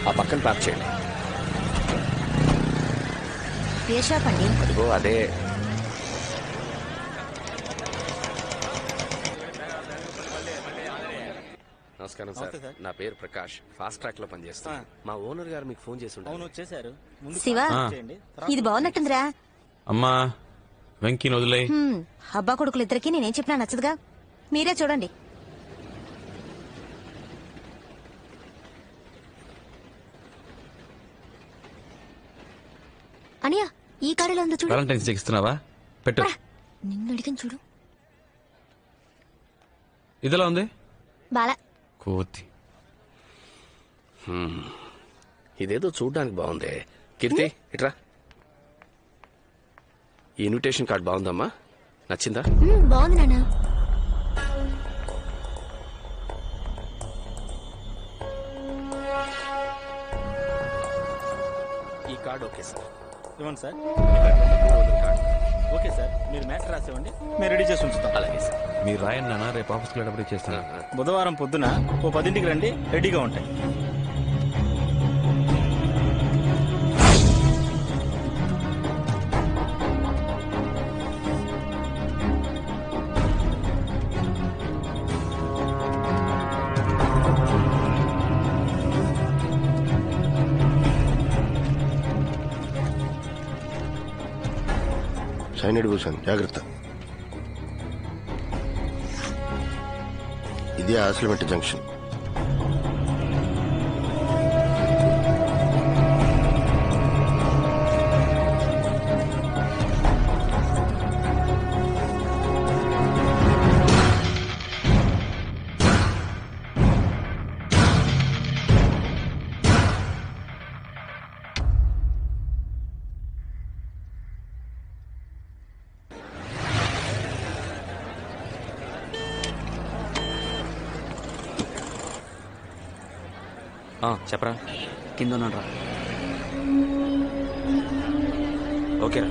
ఆ పక్కన పార్క్ చేయండి. ఏ షాప్ అండి? అదిగో అదే. నమస్కారం సార్, నా పేరు ప్రకాష్, ఫాస్ట్ ట్రాక్ లో పనిచేస్తాను. మా ఓనర్ గారు మీకు ఫోన్ చేసి ఉంటారు. శివ, ఇది బాగున్నట్టుందిరా. అమ్మా వెంకీ వదిలే. అబ్బా కొడుకులు ఇద్దరికి నేనేం చెప్పినా నచ్చదుగా, మీరే చూడండి. అనియా, ఈ కాడలో ఉందో చూడు. వాలంటైన్స్ డే ఇస్తున్నావా? పెట్టు. నిన్ను అడిగిన చూడు. ఇదిలా ఉంది బాలా కోతి. ఇదేదో చూడ్డానికి బాగుంది. కీర్తి ఇట్రా. ఈ ఇన్విటేషన్ కార్డ్ బాగుందమ్మా, నచ్చిందా? బాగుంది నాన్న. ఈ కార్డ్ ఓకే సార్. ఇవ్వండి సార్. ఓకే సార్, మీరు మ్యాటర్ రాసేవండి, మేము రెడీ చేసి ఉంచుతాం. అలాగే సార్. మీరు రాయండి నాన్న, రేపు ఆఫీస్కి వెళ్ళేటప్పుడు ఇచ్చేస్తాను. బుధవారం పొద్దున ఓ 10ంటికి రండి, రెడీగా ఉంటాయి. సైనడ్ భూషణ్, జాగ్రత్త. ఇదే ఆసిలిమెట్ జంక్షన్. చెప్పరా. కింద ఉన్నాడు రా. ఓకేరా.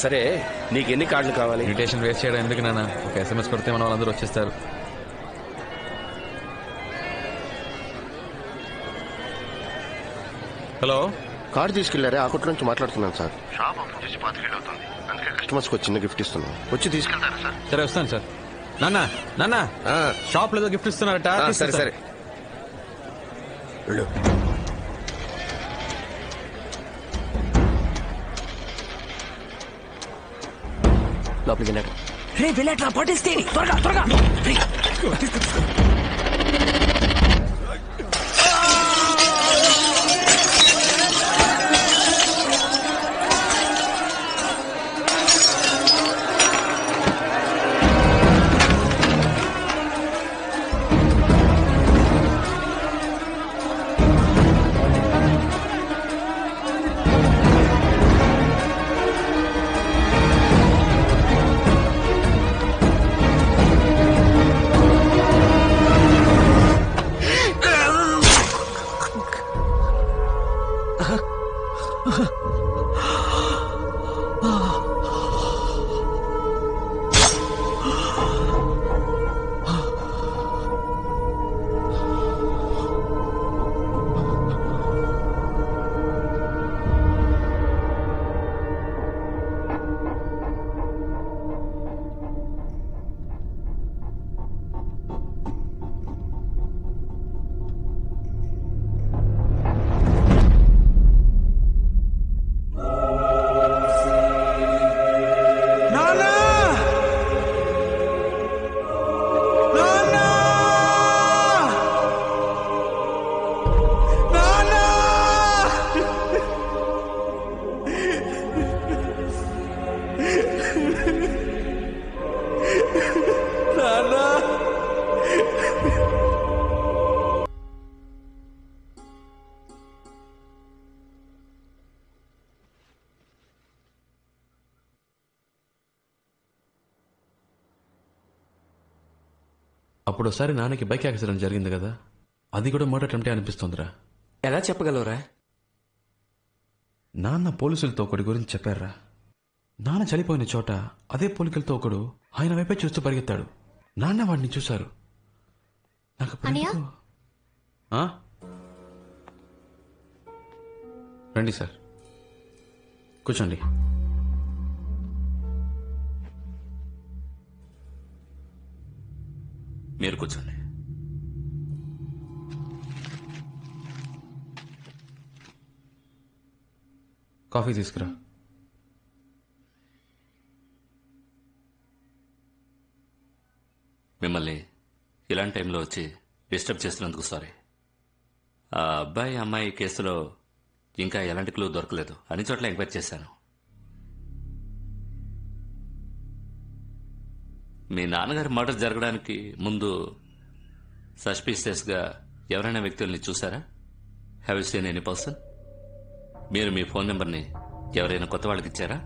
సరే, నీకు ఎన్ని కార్డులు కావాలి? ఇన్విటేషన్ వేస్ట్ చేయడం ఎందుకు నాన్న, ఒక SMS కొడితే మన వాళ్ళందరూ వచ్చేస్తారు. హలో, కార్ తీసుకెళ్లారే, ఆ కొట్టు నుంచి మాట్లాడుతున్నాను సార్. షాప్ ఓపెన్ చేసి 5 అవుతుంది, అందుకే కస్టమర్స్ కు చిన్న గిఫ్ట్ ఇస్తున్నాం. వచ్చి తీసుకెళ్తారా సార్? సరే వస్తాను సార్. నాన్న నాన్న, షాప్ లో గిఫ్ట్ ఇస్తున్నారట. సరే సరే. లోపలికి వెళ్ళాడు. రే వెళ్ళాట్రా, పట్టేస్తే త్వరగా త్వరగా. అప్పుడు ఒకసారి నాన్నకి బైక్ యాక్సిడెంట్ జరిగింది కదా, అది కూడా మర్డర్ అటెంప్టే అనిపిస్తోందిరా. ఎలా చెప్పగలవురా? నాన్న పోలీసులతో ఒకటి గురించి చెప్పారా. నాన్న చనిపోయిన చోట అదే పోలికలతో ఒకడు ఆయన వైపే చూస్తూ పరిగెత్తాడు. నాన్న వాడిని చూశారు. నాకు అప్పుడు అన్నయ్య? ఎందుకో- ఆ? రండి సార్, కూర్చోండి. మీరు కూర్చోండి. కాఫీ తీసుకురా. మిమ్మల్ని ఇలాంటి టైంలో వచ్చి డిస్టర్బ్ చేస్తున్నందుకు సారీ. ఆ అబ్బాయి అమ్మాయి కేసులో ఇంకా ఎలాంటి క్లూ దొరకలేదు. అన్ని చోట్ల ఎంక్వైరీ చేశాను. మీ నాన్నగారి మర్డర్ జరగడానికి ముందు సస్పీషియస్గా ఎవరైనా వ్యక్తుల్ని చూసారా? Have you seen any person? మీరు మీ ఫోన్ నెంబర్ని ఎవరైనా కొత్త వాళ్ళకి ఇచ్చారా?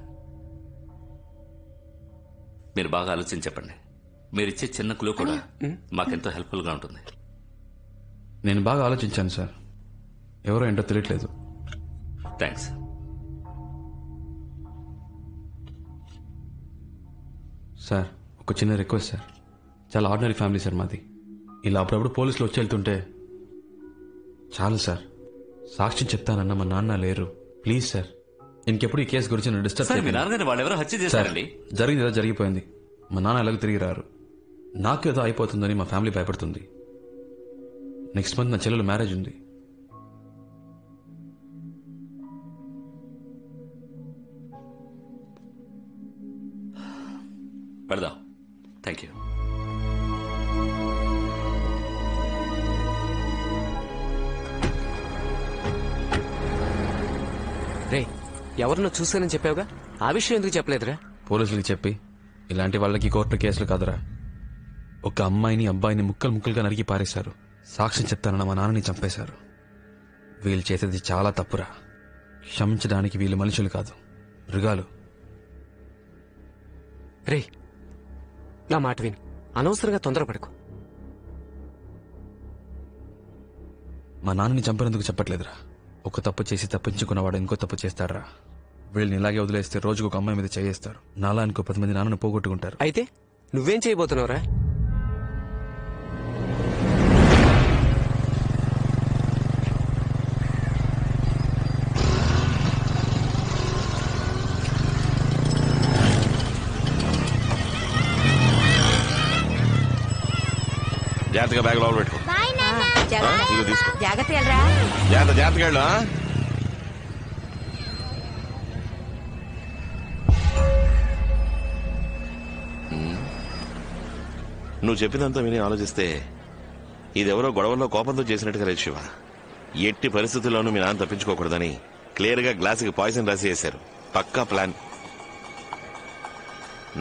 మీరు బాగా ఆలోచించి చెప్పండి. మీరిచ్చే చిన్న క్లూ కూడా మాకెంతో హెల్ప్ఫుల్గా ఉంటుంది. నేను బాగా ఆలోచించాను సార్, ఎవరో ఏంటో తెలియట్లేదు. థ్యాంక్స్. సార్, ఒక చిన్న రిక్వెస్ట్ సార్. చాలా ఆర్డినరీ ఫ్యామిలీ సార్ మాది. ఇలా అప్పుడప్పుడు పోలీసులు వచ్చి వెళ్తుంటే చాలు సార్. సాక్షి చెప్తానన్న మా నాన్న లేరు. ప్లీజ్ సార్, ఇంకెప్పుడు ఈ కేసు గురించి నన్ను డిస్టర్బ్ సార్, మీ చేయకండి. నాన్నగారిని వాళ్ళు ఎవరో హత్య సార్, చేశారండి. జరిగింది ఏదో జరిగిపోయింది. మా నాన్న ఎలాగో తిరిగి రారు. నాకు ఏదో అయిపోతుందని మా ఫ్యామిలీ భయపడుతుంది. నెక్స్ట్ మంత్ నా చెల్లెలు మ్యారేజ్ ఉంది. పెడదాం. Thank you. రే, ఎవరినో చూసానని చెప్పావుగా, ఆ విషయం ఎందుకు చెప్పలేదురా? పోలీసులకి చెప్పి ఇలాంటి వాళ్ళకి కోర్టు కేసులు కాదురా. ఒక అమ్మాయిని అబ్బాయిని ముక్కలు ముక్కలుగా నరికి పారేశారు. సాక్ష్యం చెప్తానన్న మా నాన్నని చంపేశారు. వీళ్ళు చేసేది చాలా తప్పురా. క్షమించడానికి వీళ్ళు మనుషులు కాదు, మృగాలు. రే, నా మాట విని అనవసరంగా తొందరపడకు. మా నాన్నని చంపినందుకు చెప్పట్లేదురా. ఒక తప్పు చేసి తప్పించుకున్నవాడు ఇంకో తప్పు చేస్తాడరా. వీళ్ళని ఇలాగే వదిలేస్తే రోజుకు ఒక అమ్మాయి మీద చేయేస్తారు. నాలా ఇంకో 10 మంది నాన్నను పోగొట్టుకుంటారు. అయితే నువ్వేం చేయబోతున్నావురా? జాగ్రత్తగా బ్యాగ్ లోపల పెట్టుకో. ఇదిగో తీసుకో. జాగ్రత్త వెళ్ళరా. జాగ్రత్తగా వెళ్ళు. నువ్వు చెప్పినంతా విని ఆలోచిస్తే ఇదెవరో గొడవల్లో కోపంతో చేసినట్టుగా లేదు శివ. ఎట్టి పరిస్థితుల్లోనూ మీ నాన్న తప్పించుకోకూడదని క్లియర్ గా గ్లాసుకి పాయిజన్ రాసి వేశారు. పక్కా ప్లాన్.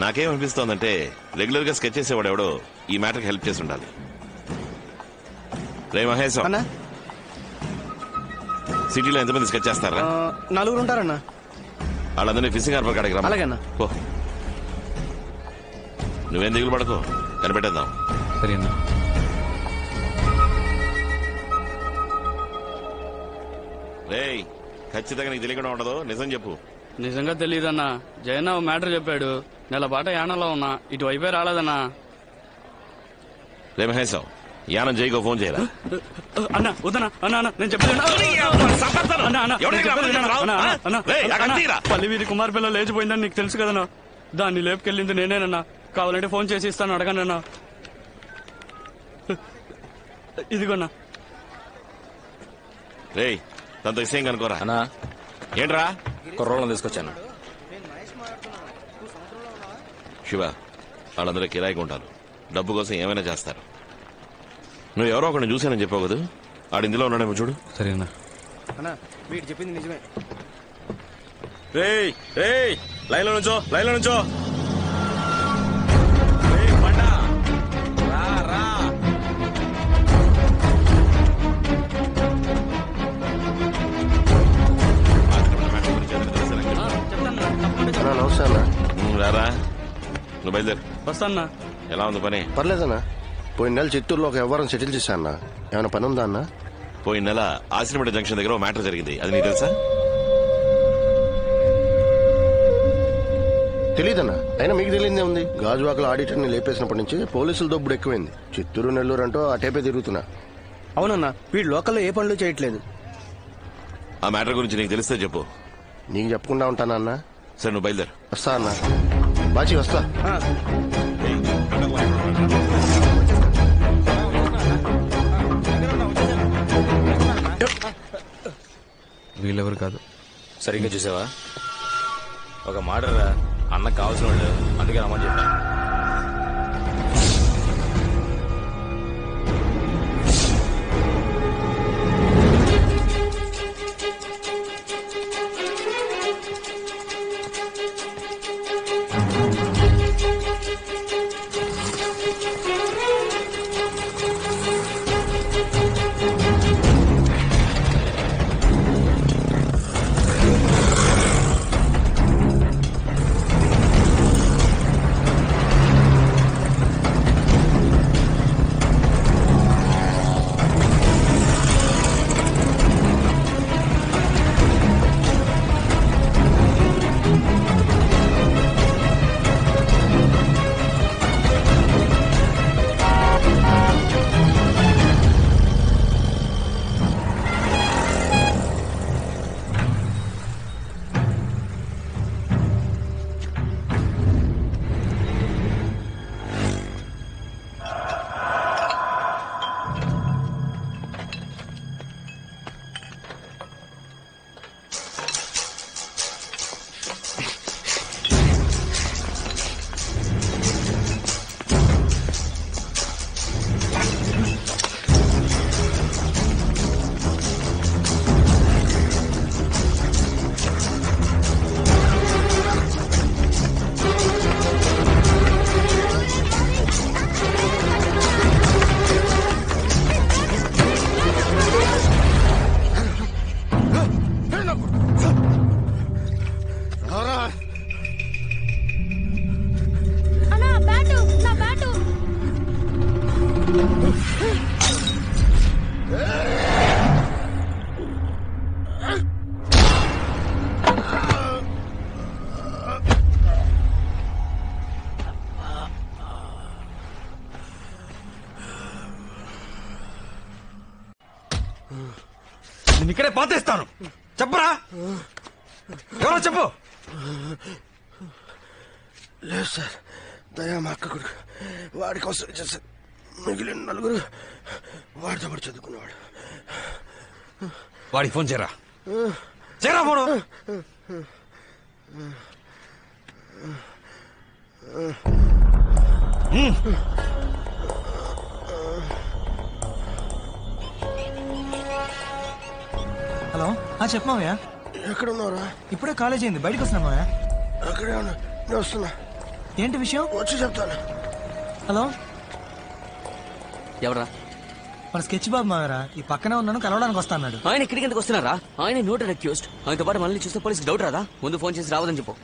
నాకేమనిపిస్తోందంటే రెగ్యులర్ గా స్కెచ్ చేసేవాడు ఎవడో ఈ మ్యాటర్కి హెల్ప్ చేసి ఉండాలి. రే మహేశం, సిటీలో ఎంతమంది స్కెచ్ చేస్తారా? 4 ఉంటారన్నా. వాళ్ళందరినీ ఫిషింగ్ హార్బర్ కాడికి రా. అలాగేనా? ఓ, నువ్వేం దిగులు పడకు, కనిపెట్టేద్దాం. సరేనా? రేయ్, ఖచ్చితంగా నీకు తెలియకుండా ఉండదు, నిజం చెప్పు. నిజంగా తెలియదన్నా. జయన్న ఓ మ్యాటర్ చెప్పాడు. నెల పాట యానంలో ఉన్నా, ఇటువైపే రాలేదన్నా. రే మహేశం, యానం జైకో ఫోన్ చేయరా. అన్నా వద్దనా, అన్నా అన్నా నేను చెప్పేది విను. అన్నా, అన్నా, నేను చెప్పేది విను. అన్నా, అన్నా, అన్నా, పల్లివీధి కుమార్ పిల్ల లేచిపోయిందని నీకు తెలుసు కదన్నా. దాన్ని లేపుకెళ్ళింది నేనేనన్నా. కావాలంటే ఫోన్ చేసి ఇస్తాను, అడగనన్నా. ఇదిగోన్నా. రేయ్, తనతో విషయం కనుకోరా. అన్నా, ఏంట్రా? కుర్రోళ్ళని తీసుకొచ్చాను. శివ, వాళ్ళందరూ కిరాయికి ఉంటారు. డబ్బు కోసం ఏమైనా చేస్తారు. నువ్వు ఎవరో ఒకరిని చూశానని చెప్పావు కదా, ఆడు ఇందులో ఉన్నాడేమో చూడు. సరేనా? అన్నా, వీడు చెప్పింది నిజమే. రేయ్ రేయ్, లైన్లో నుంచో, లైన్లో నుంచో. నమస్తే అన్న. రారా, నువ్వు బయలుదేరు. వస్తాన్నా. ఎలా ఉంది పని? పర్లేదన్నా. పోయిన నెల చిత్తూరులో ఒక వ్యవహారం సెటిల్ చేశా అన్న. ఏమైనా పని ఉందా అన్న? పోయిన నెల ఆశ్రమడ జంక్షన్ దగ్గర మ్యాటర్ జరిగింది, అది నీకు తెలుసా? తెలీదన్నా. అయినా మీకు తెలియదే ఉంది. గాజువాకల ఆడిటర్ని లేపేసినప్పటి నుంచి పోలీసుల దొబ్బుడు ఎక్కువైంది. చిత్తూరు నెల్లూరు అంటూ ఆ టైపే తిరుగుతున్నా. అవునన్నా, వీడు లోకల్లో ఏ పనులు చేయట్లేదు. ఆ మ్యాటర్ గురించి నీకు తెలిస్తే చెప్పు. నీకు చెప్పకుండా ఉంటానా అన్న? సరే, నువ్వు బయలుదేరు. వస్తా అన్న. బాచి వస్తా. వీళ్ళెవరు కాదు. సరిగ్గా చూసావా? ఒక మాటరా, అన్నకు కావాల్సిన వాళ్ళు, అందుకే రమ్మని చెప్పా. నేను ఇక్కడే పాతేస్తాను. చెప్పరా, ఎవరో చెప్పు. లేదు సార్, దయా మా అక్క కొడుకు. వాడి కోసం చేశారు. మిగిలిన నలుగురు వాడితో పాటు చదువుకున్నవాడు. వాడికి ఫోన్ చేయరా, చేయరా ఫోను. హలో, చెప్పు మావయ్య. ఎక్కడ ఉన్నారా? ఇప్పుడే కాలేజ్ అయింది, బయటకు వస్తున్నా మావయ్య. అక్కడే ఉన్నా, నేను వస్తున్నా. ఏంటి విషయం? వచ్చి చెప్తాను. హలో, ఎవరా? మన స్కెచ్ బాబు మావరా. ఈ పక్కనే ఉన్నాను, కలవడానికి వస్తా అన్నాడు. ఆయన ఇక్కడికి ఎందుకు వస్తున్నారా? ఆయన నోటెడ్ అక్యూజ్డ్. ఆయనతో పాటు మనల్ని చూస్తే పోలీసుకి డౌట్ రాదా? ముందు ఫోన్ చేసి రావద్దని చెప్పు.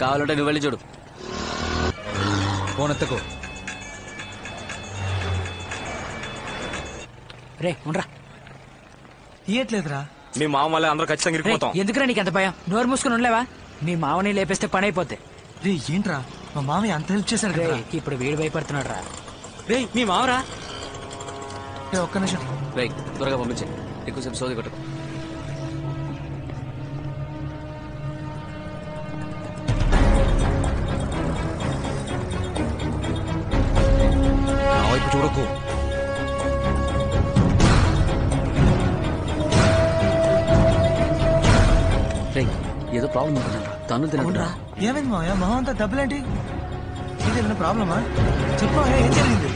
కావాలంటే నువ్వు వెళ్ళి చూడు. ఫోన్ ఎత్తకు. రే ఉండరా, తీయట్లేదురా. మీ మామ వల్ల అందరూ ఖచ్చితంగా ఇరికిపోతాం. ఎందుకురా నీకు ఎంత భయం? నోరు మూసుకుని ఉండలేవా? మీ మామని లేపేస్తే పని అయిపోద్ది. రే ఏంట్రా, మా మామయ్య అంత హెల్ప్ చేశాడు రే, కదా. ఇప్పుడు వీడు భయపడుతున్నాడు రా. రే మీ మామరా. రే ఒక్క నిమిషం. రే త్వరగా పంపించే, ఎక్కువసేపు సోది కొట్టకు. నా వైపు చూడకు. ఏదో ప్రాబ్లం ఉంటుందా? తను తినరా. ఏమైంది మావయ్య, మొహం అంతా డబ్బులేంటి? ఇదేమైనా ప్రాబ్లమా? చెప్పు ఏం జరిగింది?